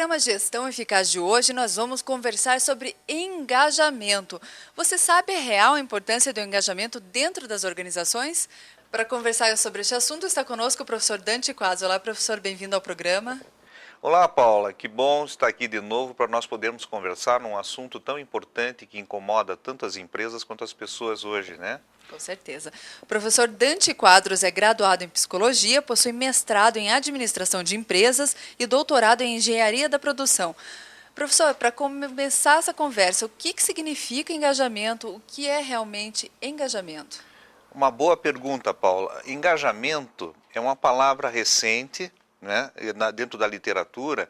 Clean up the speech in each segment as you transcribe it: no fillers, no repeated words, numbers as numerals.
programa Gestão Eficaz de hoje, nós vamos conversar sobre engajamento. Você sabe a real importância do engajamento dentro das organizações? Para conversar sobre este assunto, está conosco o professor Dante Quadros. Olá, professor, bem-vindo ao programa. Olá, Paula, que bom estar aqui de novo para nós podermos conversar num assunto tão importante que incomoda tanto as empresas quanto as pessoas hoje, né? Com certeza. O professor Dante Quadros é graduado em Psicologia, possui mestrado em Administração de Empresas e doutorado em Engenharia da Produção. Professor, para começar essa conversa, o que significa engajamento? O que é realmente engajamento? Uma boa pergunta, Paula. Engajamento é uma palavra recente, né, dentro da literatura,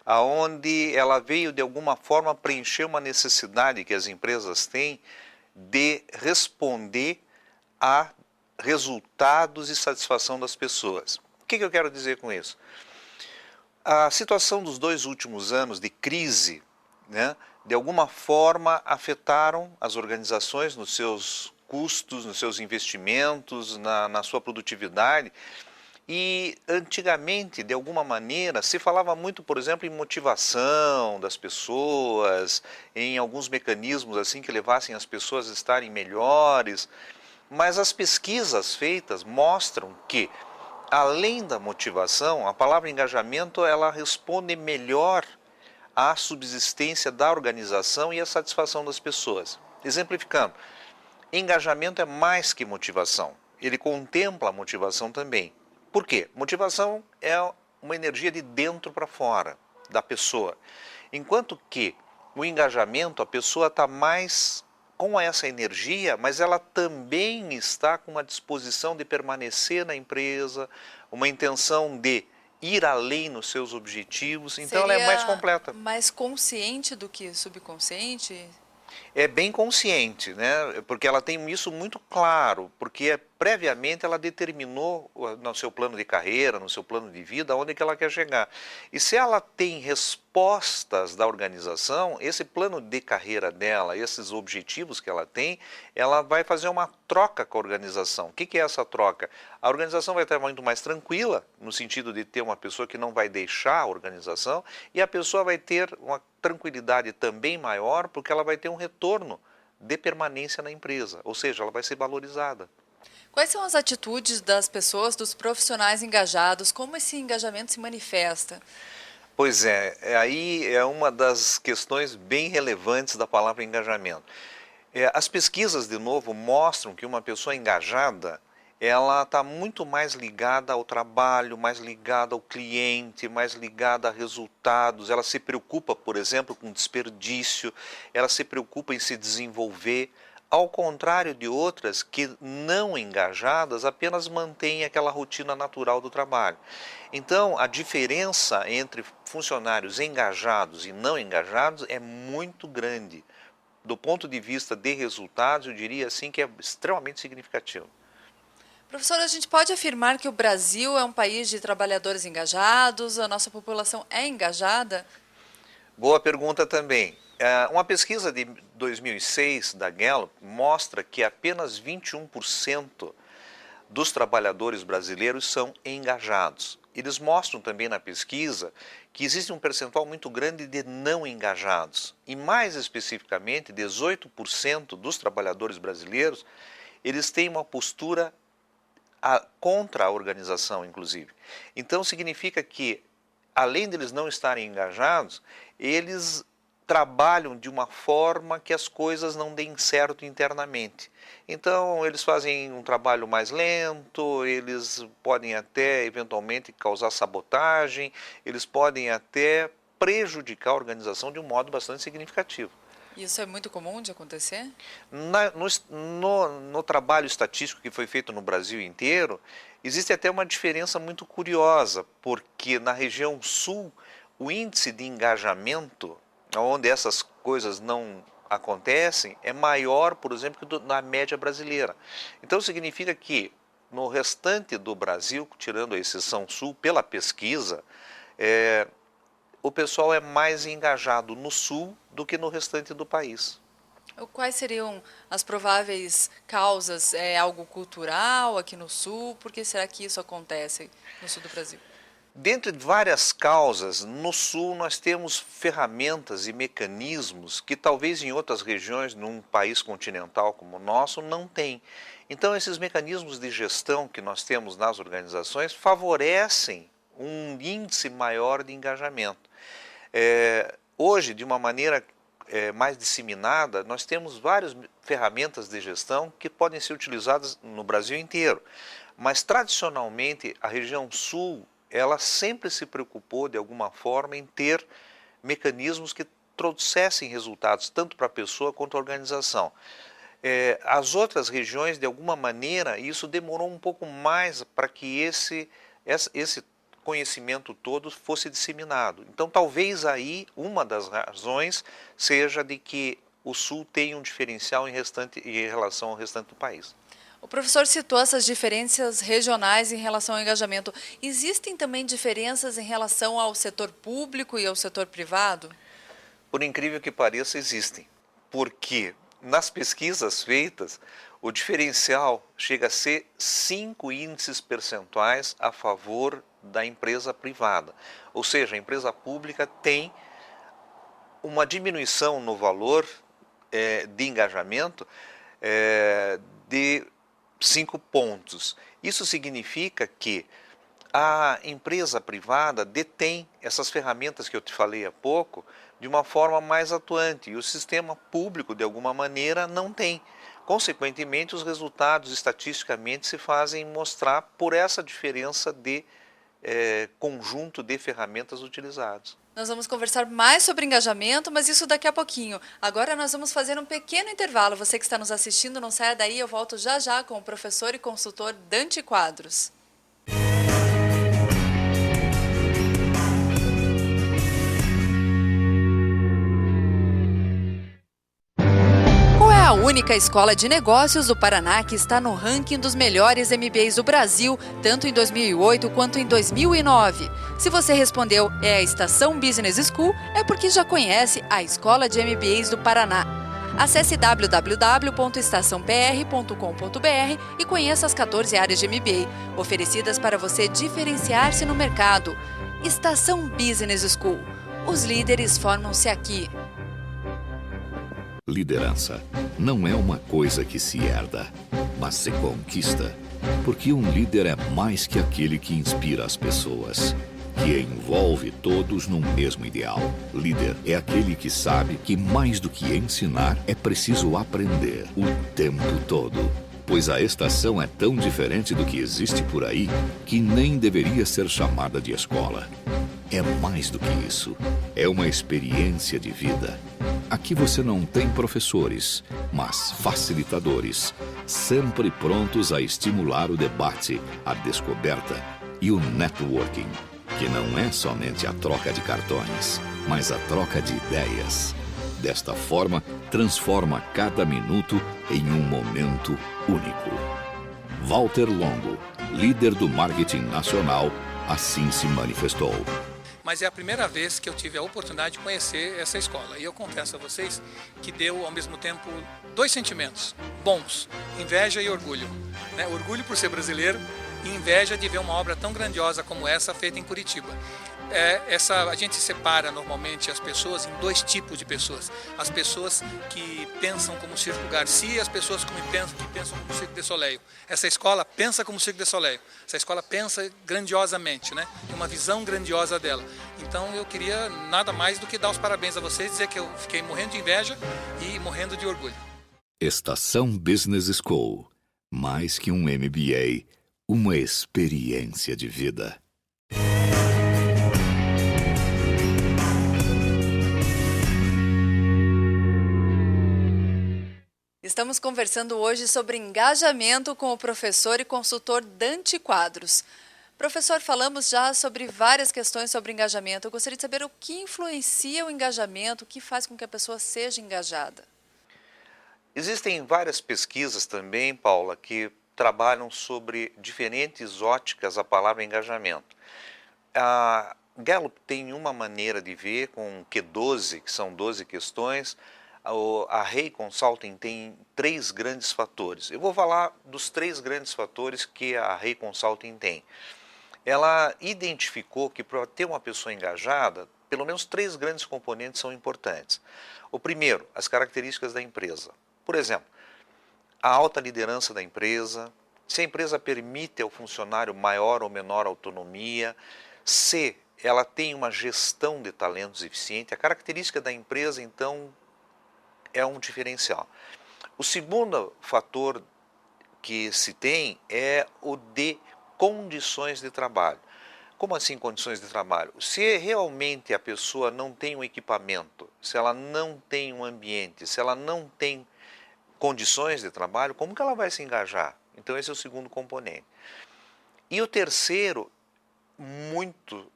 aonde ela veio de alguma forma preencher uma necessidade que as empresas têm de responder a resultados e satisfação das pessoas. O que eu quero dizer com isso? A situação dos 2 últimos anos de crise, né, de alguma forma afetaram as organizações nos seus custos, nos seus investimentos, na sua produtividade. E antigamente, de alguma maneira, se falava muito, por exemplo, em motivação das pessoas, em alguns mecanismos assim que levassem as pessoas a estarem melhores. Mas as pesquisas feitas mostram que, além da motivação, a palavra engajamento ela responde melhor à subsistência da organização e à satisfação das pessoas. Exemplificando, engajamento é mais que motivação. Ele contempla a motivação também. Por quê? Motivação é uma energia de dentro para fora da pessoa. Enquanto que o engajamento, a pessoa está mais com essa energia, mas ela também está com uma disposição de permanecer na empresa, uma intenção de ir além nos seus objetivos, então ela é mais Seria completa. mais consciente do que subconsciente? É bem consciente, né? Porque ela tem isso muito claro, porque previamente ela determinou no seu plano de carreira, no seu plano de vida, onde que ela quer chegar. E se ela tem respostas da organização, esse plano de carreira dela, esses objetivos que ela tem, ela vai fazer uma troca com a organização. O que é essa troca? A organização vai estar muito mais tranquila, no sentido de ter uma pessoa que não vai deixar a organização, e a pessoa vai ter uma tranquilidade também maior, porque ela vai ter um retorno de permanência na empresa, ou seja, ela vai ser valorizada. Quais são as atitudes das pessoas, dos profissionais engajados? Como esse engajamento se manifesta? Pois é, aí é uma das questões bem relevantes da palavra engajamento. As pesquisas, de novo, mostram que uma pessoa engajada, ela está muito mais ligada ao trabalho, mais ligada ao cliente, mais ligada a resultados. Ela se preocupa, por exemplo, com desperdício, ela se preocupa em se desenvolver, ao contrário de outras que não engajadas apenas mantêm aquela rotina natural do trabalho. Então, a diferença entre funcionários engajados e não engajados é muito grande. Do ponto de vista de resultados, eu diria assim que é extremamente significativo. Professor, a gente pode afirmar que o Brasil é um país de trabalhadores engajados, a nossa população é engajada? Boa pergunta também. Uma pesquisa de 2006 da Gallup mostra que apenas 21% dos trabalhadores brasileiros são engajados. Eles mostram também na pesquisa que existe um percentual muito grande de não engajados. E mais especificamente, 18% dos trabalhadores brasileiros, eles têm uma postura contra a organização, inclusive. Então significa que, além deles não estarem engajados, eles trabalham de uma forma que as coisas não deem certo internamente. Então, eles fazem um trabalho mais lento, eles podem até, eventualmente, causar sabotagem, eles podem até prejudicar a organização de um modo bastante significativo. Isso é muito comum de acontecer? No trabalho estatístico que foi feito no Brasil inteiro, existe até uma diferença muito curiosa, porque na região sul, o índice de engajamento, onde essas coisas não acontecem, é maior, por exemplo, que na média brasileira. Então significa que no restante do Brasil, tirando a exceção sul, pela pesquisa, o pessoal é mais engajado no sul do que no restante do país. Quais seriam as prováveis causas? É algo cultural aqui no sul? Por que será que isso acontece no sul do Brasil? Dentre várias causas, no Sul nós temos ferramentas e mecanismos que talvez em outras regiões, num país continental como o nosso, não tem. Então esses mecanismos de gestão que nós temos nas organizações favorecem um índice maior de engajamento. Hoje, de uma maneira mais disseminada, nós temos várias ferramentas de gestão que podem ser utilizadas no Brasil inteiro. Mas tradicionalmente a região Sul ela sempre se preocupou, de alguma forma, em ter mecanismos que trouxessem resultados, tanto para a pessoa quanto a organização. As outras regiões, de alguma maneira, isso demorou um pouco mais para que esse conhecimento todo fosse disseminado. Então, talvez aí uma das razões seja de que o Sul tem um diferencial em relação ao restante do país. O professor citou essas diferenças regionais em relação ao engajamento. Existem também diferenças em relação ao setor público e ao setor privado? Por incrível que pareça, existem. Porque nas pesquisas feitas, o diferencial chega a ser 5 índices percentuais a favor da empresa privada. Ou seja, a empresa pública tem uma diminuição no valor de engajamento de 5 pontos. Isso significa que a empresa privada detém essas ferramentas que eu te falei há pouco de uma forma mais atuante e o sistema público, de alguma maneira, não tem. Consequentemente, os resultados estatisticamente se fazem mostrar por essa diferença de conjunto de ferramentas utilizadas. Nós vamos conversar mais sobre engajamento, mas isso daqui a pouquinho. Agora nós vamos fazer um pequeno intervalo. Você que está nos assistindo, não saia daí, eu volto já já com o professor e consultor Dante Quadros. A única escola de negócios do Paraná que está no ranking dos melhores MBAs do Brasil, tanto em 2008 quanto em 2009. Se você respondeu é a Estação Business School, é porque já conhece a Escola de MBAs do Paraná. Acesse www.estaçãopr.com.br e conheça as 14 áreas de MBA, oferecidas para você diferenciar-se no mercado. Estação Business School. Os líderes formam-se aqui. Liderança não é uma coisa que se herda, mas se conquista. Porque um líder é mais que aquele que inspira as pessoas, que envolve todos no mesmo ideal. Líder é aquele que sabe que mais do que ensinar, é preciso aprender o tempo todo. Pois a estação é tão diferente do que existe por aí, que nem deveria ser chamada de escola. É mais do que isso. É uma experiência de vida. Aqui você não tem professores, mas facilitadores, sempre prontos a estimular o debate, a descoberta e o networking, que não é somente a troca de cartões, mas a troca de ideias. Desta forma, transforma cada minuto em um momento único. Walter Longo, líder do marketing nacional, assim se manifestou. Mas é a primeira vez que eu tive a oportunidade de conhecer essa escola. E eu confesso a vocês que deu, ao mesmo tempo, 2 sentimentos bons, inveja e orgulho. Orgulho por ser brasileiro e inveja de ver uma obra tão grandiosa como essa feita em Curitiba. A gente separa normalmente as pessoas em 2 tipos de pessoas. As pessoas que pensam como Circo Garcia e as pessoas que pensam como Cirque du Soleil. Essa escola pensa como Cirque du Soleil. Essa escola pensa grandiosamente, tem uma visão grandiosa dela. Então eu queria nada mais do que dar os parabéns a vocês, dizer que eu fiquei morrendo de inveja e morrendo de orgulho. Estação Business School. Mais que um MBA, uma experiência de vida. Estamos conversando hoje sobre engajamento com o professor e consultor Dante Quadros. Professor, falamos já sobre várias questões sobre engajamento. Eu gostaria de saber o que influencia o engajamento, o que faz com que a pessoa seja engajada. Existem várias pesquisas também, Paula, que trabalham sobre diferentes óticas a palavra engajamento. A Gallup tem uma maneira de ver com Q12, que são 12 questões. A Hay Consulting tem 3 grandes fatores. Eu vou falar dos 3 grandes fatores que a Hay Consulting tem. ela identificou que para ter uma pessoa engajada, pelo menos 3 grandes componentes são importantes. O primeiro, as características da empresa. Por exemplo, a alta liderança da empresa, se a empresa permite ao funcionário maior ou menor autonomia, se ela tem uma gestão de talentos eficiente, a característica da empresa, então, é um diferencial. O segundo fator que se tem é o de condições de trabalho. Como assim condições de trabalho? Se realmente a pessoa não tem um equipamento, se ela não tem um ambiente, se ela não tem condições de trabalho, como que ela vai se engajar? Então esse é o segundo componente. E o terceiro, muito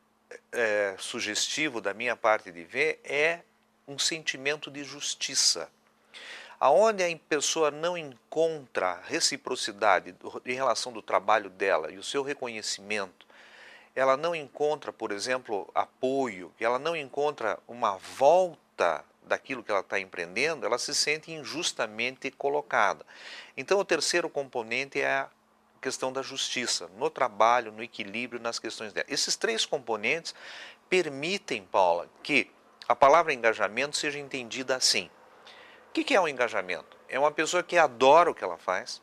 sugestivo da minha parte de ver, é um sentimento de justiça. Aonde a pessoa não encontra reciprocidade em relação do trabalho dela e o seu reconhecimento, ela não encontra, por exemplo, apoio, ela não encontra uma volta daquilo que ela está empreendendo, ela se sente injustamente colocada. Então o terceiro componente é a questão da justiça, no trabalho, no equilíbrio, nas questões dela. Esses 3 componentes permitem, Paula, que a palavra engajamento seja entendida assim. O que é um engajamento? É uma pessoa que adora o que ela faz.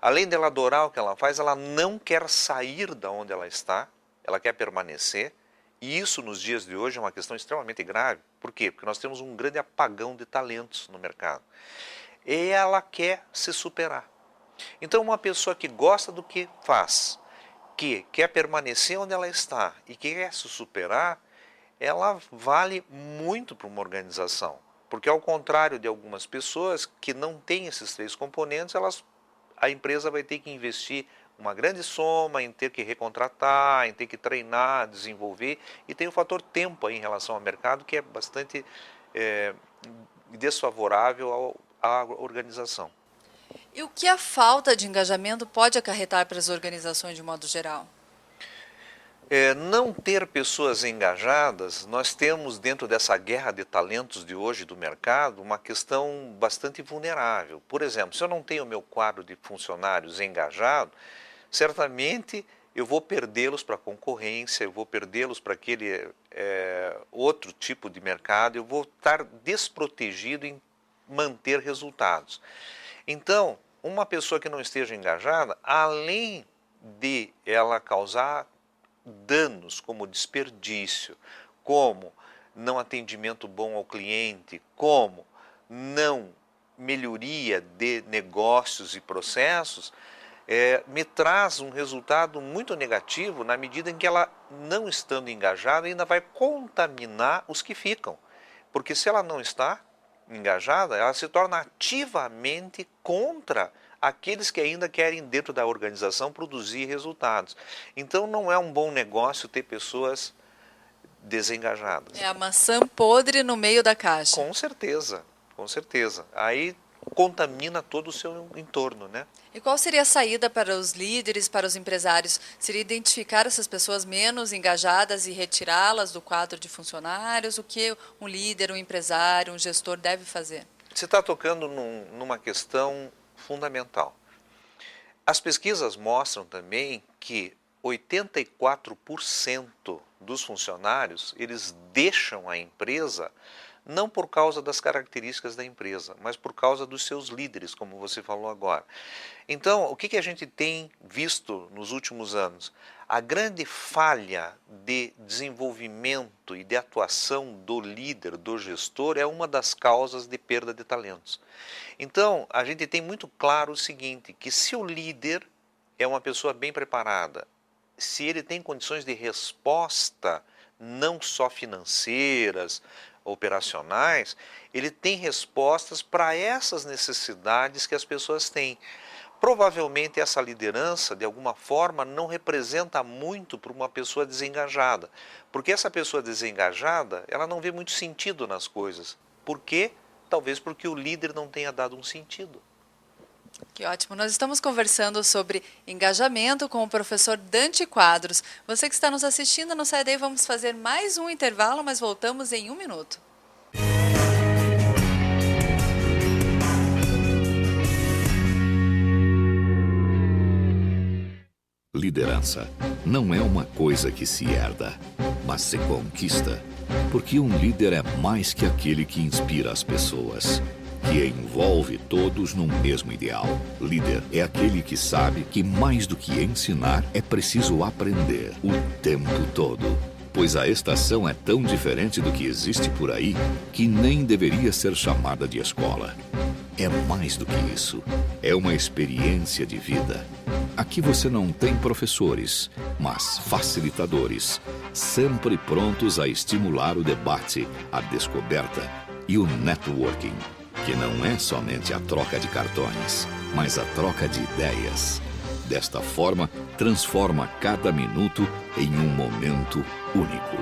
Além dela adorar o que ela faz, ela não quer sair da onde ela está, ela quer permanecer. E isso, nos dias de hoje, é uma questão extremamente grave. Por quê? Porque nós temos um grande apagão de talentos no mercado. E ela quer se superar. Então, uma pessoa que gosta do que faz, que quer permanecer onde ela está e que quer se superar, ela vale muito para uma organização. Porque, ao contrário de algumas pessoas que não têm esses 3 componentes, a empresa vai ter que investir uma grande soma em ter que recontratar, em ter que treinar, desenvolver, e tem o fator tempo aí em relação ao mercado que é bastante desfavorável à organização. E o que a falta de engajamento pode acarretar para as organizações de modo geral? Não ter pessoas engajadas, nós temos dentro dessa guerra de talentos de hoje do mercado uma questão bastante vulnerável. Por exemplo, se eu não tenho o meu quadro de funcionários engajado, certamente eu vou perdê-los para a concorrência, eu vou perdê-los para aquele outro tipo de mercado, eu vou estar desprotegido em manter resultados. Então, uma pessoa que não esteja engajada, além de ela causar danos como desperdício, como não atendimento bom ao cliente, como não melhoria de negócios e processos, me traz um resultado muito negativo na medida em que ela, não estando engajada, ainda vai contaminar os que ficam. Porque se ela não está engajada, ela se torna ativamente contra aqueles que ainda querem, dentro da organização, produzir resultados. Então, não é um bom negócio ter pessoas desengajadas. É a maçã podre no meio da caixa. Com certeza, com certeza. Aí contamina todo o seu entorno, né? E qual seria a saída para os líderes, para os empresários? Seria identificar essas pessoas menos engajadas e retirá-las do quadro de funcionários? O que um líder, um empresário, um gestor deve fazer? Você está tocando numa questão fundamental. As pesquisas mostram também que 84% dos funcionários, eles deixam a empresa não por causa das características da empresa, mas por causa dos seus líderes, como você falou agora. Então, o que a gente tem visto nos últimos anos? A grande falha de desenvolvimento e de atuação do líder, do gestor, é uma das causas de perda de talentos. Então, a gente tem muito claro o seguinte, que se o líder é uma pessoa bem preparada, se ele tem condições de resposta, não só financeiras, operacionais, ele tem respostas para essas necessidades que as pessoas têm. Provavelmente essa liderança, de alguma forma, não representa muito para uma pessoa desengajada, porque essa pessoa desengajada, ela não vê muito sentido nas coisas. Por quê? Talvez porque o líder não tenha dado um sentido. Que ótimo. Nós estamos conversando sobre engajamento com o professor Dante Quadros. Você que está nos assistindo, não sai daí, vamos fazer mais um intervalo, mas voltamos em 1 minuto. Liderança não é uma coisa que se herda, mas se conquista. Porque um líder é mais que aquele que inspira as pessoas, que envolve todos num mesmo ideal. Líder é aquele que sabe que mais do que ensinar, é preciso aprender o tempo todo. Pois a estação é tão diferente do que existe por aí, que nem deveria ser chamada de escola. É mais do que isso. É uma experiência de vida. Aqui você não tem professores, mas facilitadores, sempre prontos a estimular o debate, a descoberta e o networking, que não é somente a troca de cartões, mas a troca de ideias. Desta forma, transforma cada minuto em um momento único.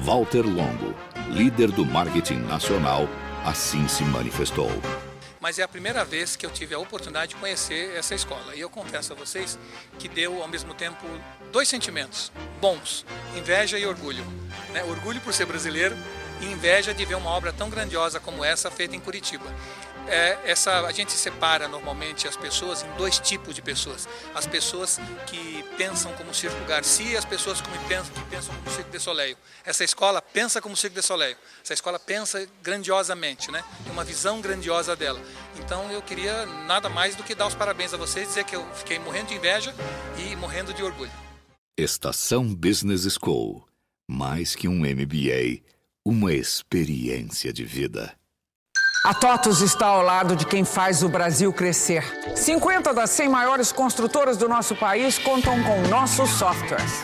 Walter Longo, líder do marketing nacional, assim se manifestou. Mas é a primeira vez que eu tive a oportunidade de conhecer essa escola. E eu confesso a vocês que deu, ao mesmo tempo, dois sentimentos bons: inveja e orgulho. Né? Orgulho por ser brasileiro e inveja de ver uma obra tão grandiosa como essa feita em Curitiba. A gente separa normalmente as pessoas em dois tipos de pessoas. As pessoas que pensam como Circo Garcia e as pessoas que pensam como Cirque du Soleil. Essa escola pensa como Cirque du Soleil. Essa escola pensa grandiosamente, né? Tem uma visão grandiosa dela. Então eu queria nada mais do que dar os parabéns a vocês, dizer que eu fiquei morrendo de inveja e morrendo de orgulho. Estação Business School. Mais que um MBA, uma experiência de vida. A TOTUS está ao lado de quem faz o Brasil crescer. 50 das 100 maiores construtoras do nosso país contam com nossos softwares.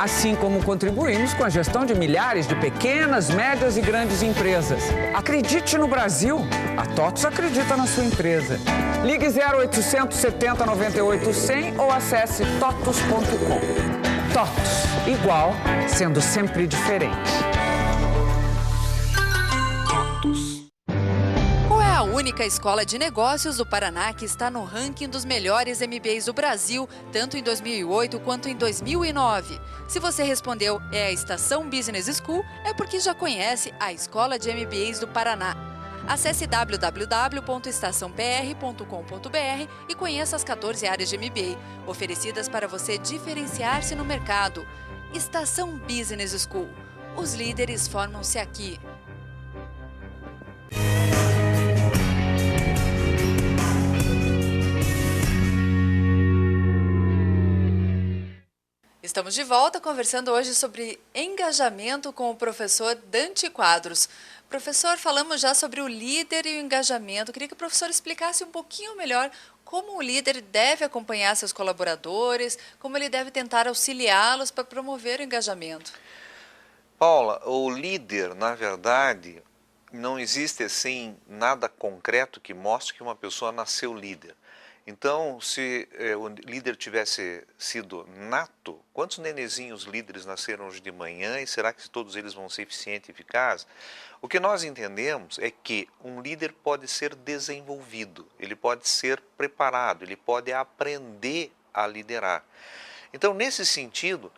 Assim como contribuímos com a gestão de milhares de pequenas, médias e grandes empresas. Acredite no Brasil. A TOTUS acredita na sua empresa. Ligue 0800 70 98 100 ou acesse totus.com. TOTUS, igual, sendo sempre diferente. A única escola de negócios do Paraná que está no ranking dos melhores MBAs do Brasil, tanto em 2008 quanto em 2009. Se você respondeu é a Estação Business School, é porque já conhece a Escola de MBAs do Paraná. Acesse www.estaçãopr.com.br e conheça as 14 áreas de MBA, oferecidas para você diferenciar-se no mercado. Estação Business School. Os líderes formam-se aqui. Estamos de volta conversando hoje sobre engajamento com o professor Dante Quadros. Professor, falamos já sobre o líder e o engajamento. Queria que o professor explicasse um pouquinho melhor como o líder deve acompanhar seus colaboradores, como ele deve tentar auxiliá-los para promover o engajamento. Paula, o líder, na verdade, não existe assim nada concreto que mostre que uma pessoa nasceu líder. Então, se o líder tivesse sido nato, quantos nenezinhos líderes nasceram hoje de manhã e será que todos eles vão ser eficientes e eficazes? O que nós entendemos é que um líder pode ser desenvolvido, ele pode ser preparado, ele pode aprender a liderar. Então, nesse sentido,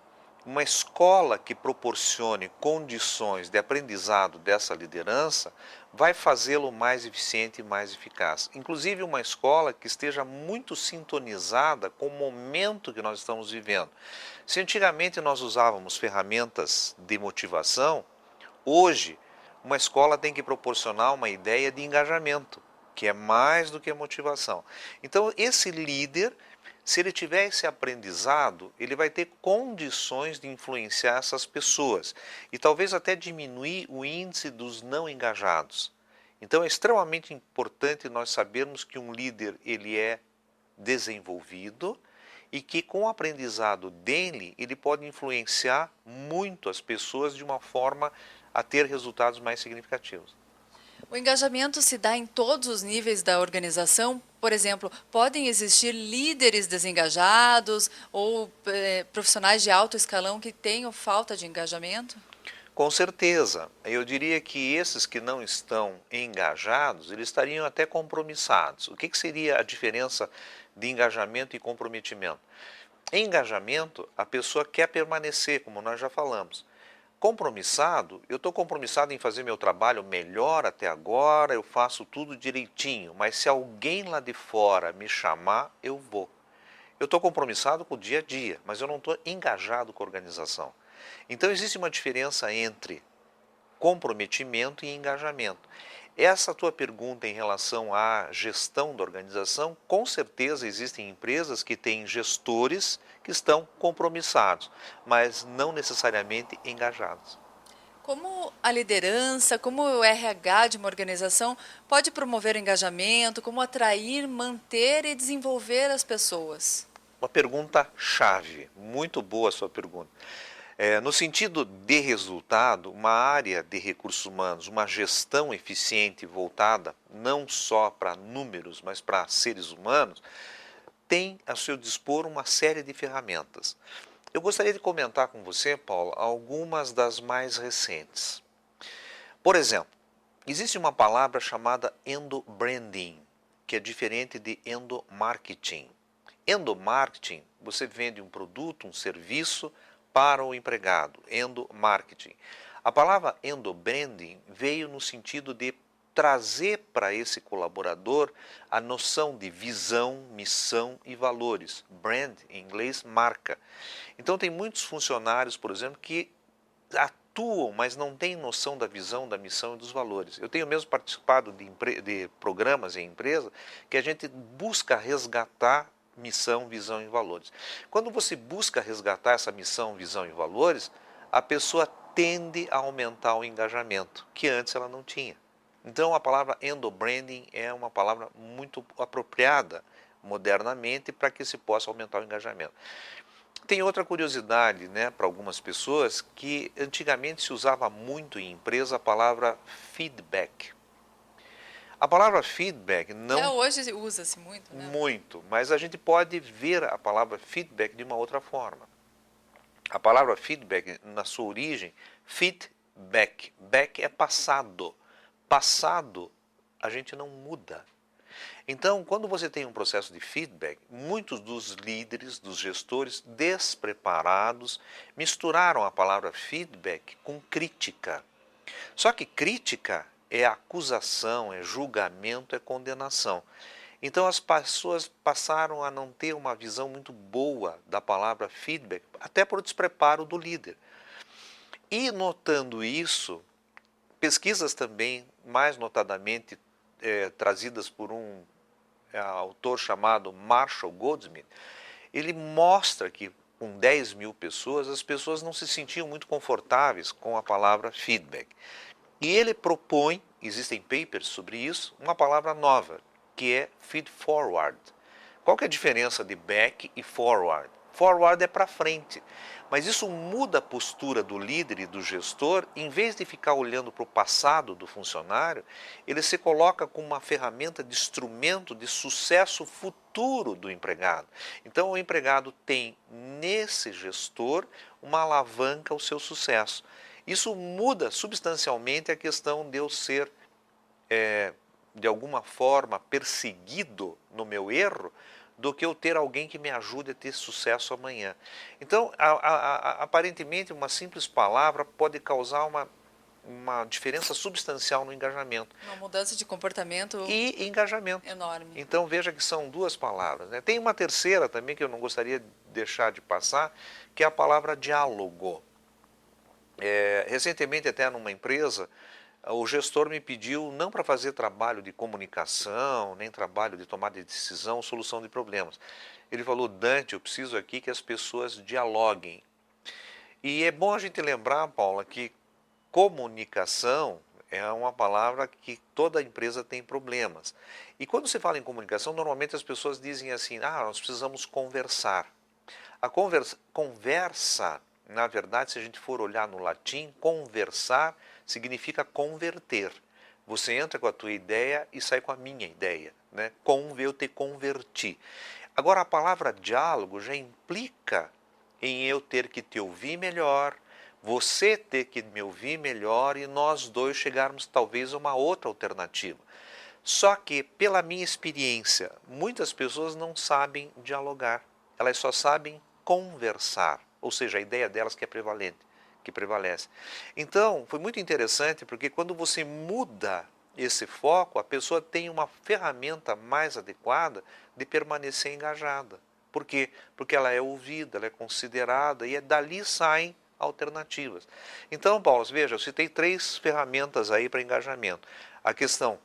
uma escola que proporcione condições de aprendizado dessa liderança vai fazê-lo mais eficiente e mais eficaz. Inclusive uma escola que esteja muito sintonizada com o momento que nós estamos vivendo. Se antigamente nós usávamos ferramentas de motivação, hoje uma escola tem que proporcionar uma ideia de engajamento, que é mais do que motivação. Então esse líder, se ele tiver esse aprendizado, ele vai ter condições de influenciar essas pessoas e talvez até diminuir o índice dos não engajados. Então é extremamente importante nós sabermos que um líder ele é desenvolvido e que com o aprendizado dele ele pode influenciar muito as pessoas de uma forma a ter resultados mais significativos. O engajamento se dá em todos os níveis da organização? Por exemplo, podem existir líderes desengajados ou profissionais de alto escalão que tenham falta de engajamento? Com certeza. Eu diria que esses que não estão engajados, eles estariam até compromissados. O que seria a diferença de engajamento e comprometimento? Em engajamento, a pessoa quer permanecer, como nós já falamos. Compromissado, eu estou compromissado em fazer meu trabalho melhor até agora, eu faço tudo direitinho, mas se alguém lá de fora me chamar, eu vou. Eu estou compromissado com o dia a dia, mas eu não estou engajado com a organização. Então existe uma diferença entre comprometimento e engajamento. Essa tua pergunta em relação à gestão da organização, com certeza existem empresas que têm gestores que estão compromissados, mas não necessariamente engajados. Como a liderança, como o RH de uma organização pode promover o engajamento, como atrair, manter e desenvolver as pessoas? Uma pergunta chave, muito boa a sua pergunta. No sentido de resultado, uma área de recursos humanos, uma gestão eficiente voltada não só para números, mas para seres humanos, tem a seu dispor uma série de ferramentas. Eu gostaria de comentar com você, Paulo, algumas das mais recentes. Por exemplo, existe uma palavra chamada endobranding, que é diferente de endomarketing. Endomarketing, você vende um produto, um serviço para o empregado, endomarketing. A palavra endobranding veio no sentido de trazer para esse colaborador a noção de visão, missão e valores. Brand, em inglês, marca. Então tem muitos funcionários, por exemplo, que atuam, mas não têm noção da visão, da missão e dos valores. Eu tenho mesmo participado de programas em empresa que a gente busca resgatar missão, visão e valores. Quando você busca resgatar essa missão, visão e valores, a pessoa tende a aumentar o engajamento, que antes ela não tinha. Então a palavra endobranding é uma palavra muito apropriada modernamente para que se possa aumentar o engajamento. Tem outra curiosidade, né, para algumas pessoas, que antigamente se usava muito em empresa a palavra feedback. A palavra feedback não... Até hoje usa-se muito, né? Muito, mas a gente pode ver a palavra feedback de uma outra forma. A palavra feedback, na sua origem, feedback. Back é passado. Passado, a gente não muda. Então, quando você tem um processo de feedback, muitos dos líderes, dos gestores despreparados, misturaram a palavra feedback com crítica. Só que crítica é acusação, é julgamento, é condenação. Então as pessoas passaram a não ter uma visão muito boa da palavra feedback, até por despreparo do líder. E notando isso, pesquisas também, mais notadamente trazidas por um autor chamado Marshall Goldsmith, ele mostra que com 10 mil pessoas, as pessoas não se sentiam muito confortáveis com a palavra feedback. E ele propõe, existem papers sobre isso, uma palavra nova, que é feed forward. Qual que é a diferença de back e forward? Forward é para frente, mas isso muda a postura do líder e do gestor. Em vez de ficar olhando para o passado do funcionário, ele se coloca como uma ferramenta de instrumento de sucesso futuro do empregado. Então o empregado tem nesse gestor uma alavanca ao seu sucesso. Isso muda substancialmente a questão de eu ser, de alguma forma, perseguido no meu erro, do que eu ter alguém que me ajude a ter sucesso amanhã. Então, aparentemente, uma simples palavra pode causar uma diferença substancial no engajamento. Uma mudança de comportamento e engajamento enorme. Então, veja que são duas palavras, né? Tem uma terceira também que eu não gostaria de deixar de passar, que é a palavra diálogo. Recentemente, até numa empresa, o gestor me pediu não para fazer trabalho de comunicação, nem trabalho de tomada de decisão, solução de problemas. Ele falou: Dante, eu preciso aqui que as pessoas dialoguem. E é bom a gente lembrar, Paula, que comunicação é uma palavra que toda empresa tem problemas. E quando se fala em comunicação, normalmente as pessoas dizem assim: nós precisamos conversar. A conversa, na verdade, se a gente for olhar no latim, conversar significa converter. Você entra com a tua ideia e sai com a minha ideia, né? Eu te converti. Agora, a palavra diálogo já implica em eu ter que te ouvir melhor, você ter que me ouvir melhor e nós dois chegarmos talvez a uma outra alternativa. Só que, pela minha experiência, muitas pessoas não sabem dialogar, elas só sabem conversar, ou seja, a ideia delas que prevalece. Então, foi muito interessante porque quando você muda esse foco, a pessoa tem uma ferramenta mais adequada de permanecer engajada. Por quê? Porque ela é ouvida, ela é considerada e dali saem alternativas. Então, Paulo, veja, eu citei 3 ferramentas aí para engajamento. A questão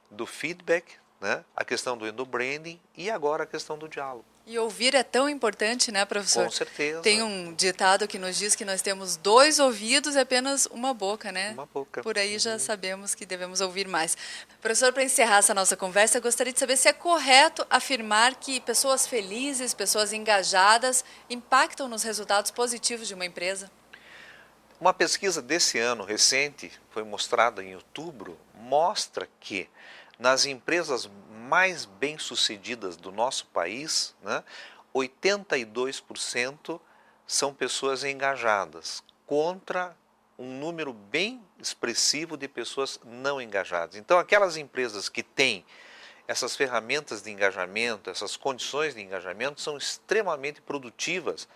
do feedback, né? A questão do endobranding e agora a questão do diálogo. E ouvir é tão importante, né, professor? Com certeza. Tem um ditado que nos diz que nós temos 2 ouvidos e apenas uma boca, né? Uma boca. Por aí já sabemos que devemos ouvir mais. Professor, para encerrar essa nossa conversa, eu gostaria de saber se é correto afirmar que pessoas felizes, pessoas engajadas, impactam nos resultados positivos de uma empresa? Uma pesquisa desse ano, recente, foi mostrada em outubro, mostra que nas empresas mais bem-sucedidas do nosso país, né, 82% são pessoas engajadas, contra um número bem expressivo de pessoas não engajadas. Então, aquelas empresas que têm essas ferramentas de engajamento, essas condições de engajamento, são extremamente produtivas,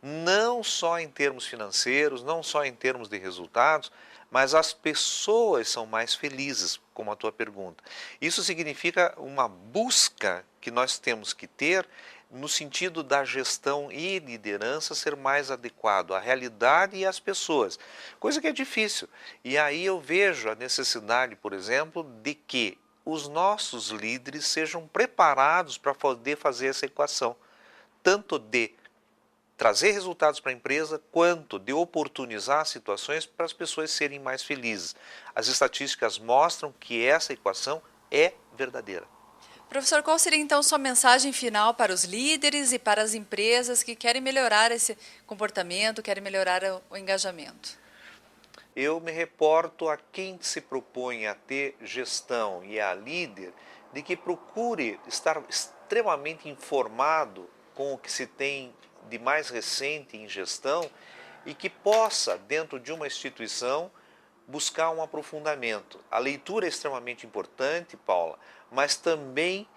não só em termos financeiros, não só em termos de resultados, mas as pessoas são mais felizes, como a tua pergunta. Isso significa uma busca que nós temos que ter no sentido da gestão e liderança ser mais adequado à realidade e às pessoas, coisa que é difícil. E aí eu vejo a necessidade, por exemplo, de que os nossos líderes sejam preparados para poder fazer essa equação, tanto de trazer resultados para a empresa, quanto de oportunizar situações para as pessoas serem mais felizes. As estatísticas mostram que essa equação é verdadeira. Professor, qual seria então sua mensagem final para os líderes e para as empresas que querem melhorar esse comportamento, querem melhorar o engajamento? Eu me reporto a quem se propõe a ter gestão e a líder, de que procure estar extremamente informado com o que se tem de mais recente em gestão e que possa, dentro de uma instituição, buscar um aprofundamento. A leitura é extremamente importante, Paula, mas também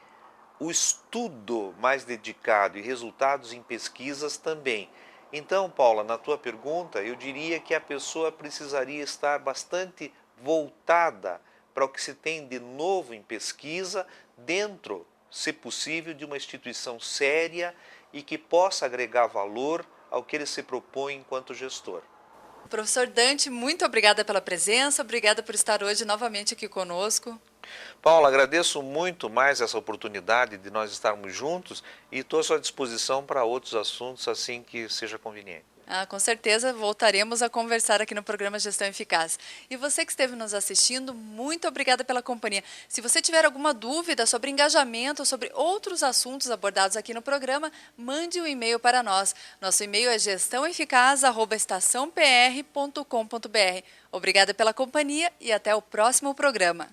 o estudo mais dedicado e resultados em pesquisas também. Então, Paula, na tua pergunta, eu diria que a pessoa precisaria estar bastante voltada para o que se tem de novo em pesquisa, dentro, se possível, de uma instituição séria e que possa agregar valor ao que ele se propõe enquanto gestor. Professor Dante, muito obrigada pela presença, obrigada por estar hoje novamente aqui conosco. Paula, agradeço muito mais essa oportunidade de nós estarmos juntos e estou à sua disposição para outros assuntos assim que seja conveniente. Com certeza voltaremos a conversar aqui no programa Gestão Eficaz. E você que esteve nos assistindo, muito obrigada pela companhia. Se você tiver alguma dúvida sobre engajamento, sobre outros assuntos abordados aqui no programa, mande um e-mail para nós. Nosso e-mail é gestãoeficaz@estaçãopr.com.br. Obrigada pela companhia e até o próximo programa.